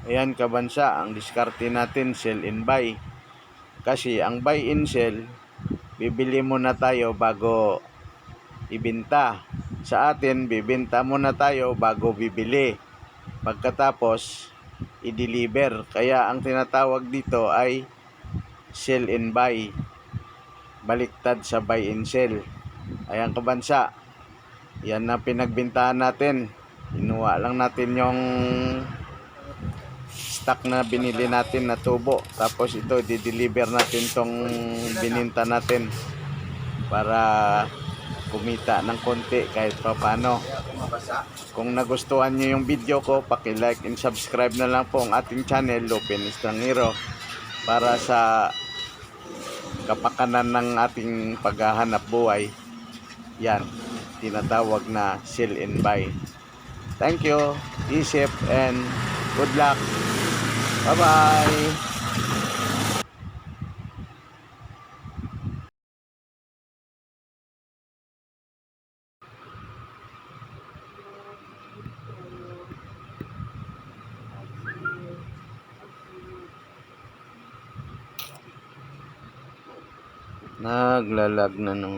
Ayan kabansa, ang diskarte natin sell and buy. Kasi ang buy and sell, bibili muna tayo bago ibenta. Sa atin, bibenta muna tayo bago bibili. Pagkatapos, i-deliver. Kaya ang tinatawag dito ay sell and buy. Baliktad sa buy and sell. Ayan kabansa, yan na pinagbintahan natin. Inuwa lang natin yung stock na binili natin na tubo. Tapos ito, di-deliver natin tong bininta natin para kumita ng konti kahit pa paano. Kung nagustuhan nyo yung video ko, paki-like and subscribe na lang po ang ating channel, Lupin Estrangero, para sa kapakanan ng ating paghahanap buhay. Yan, tinatawag na sell and buy. Thank you, be safe and good luck. Bye-bye. Naglalag na naman.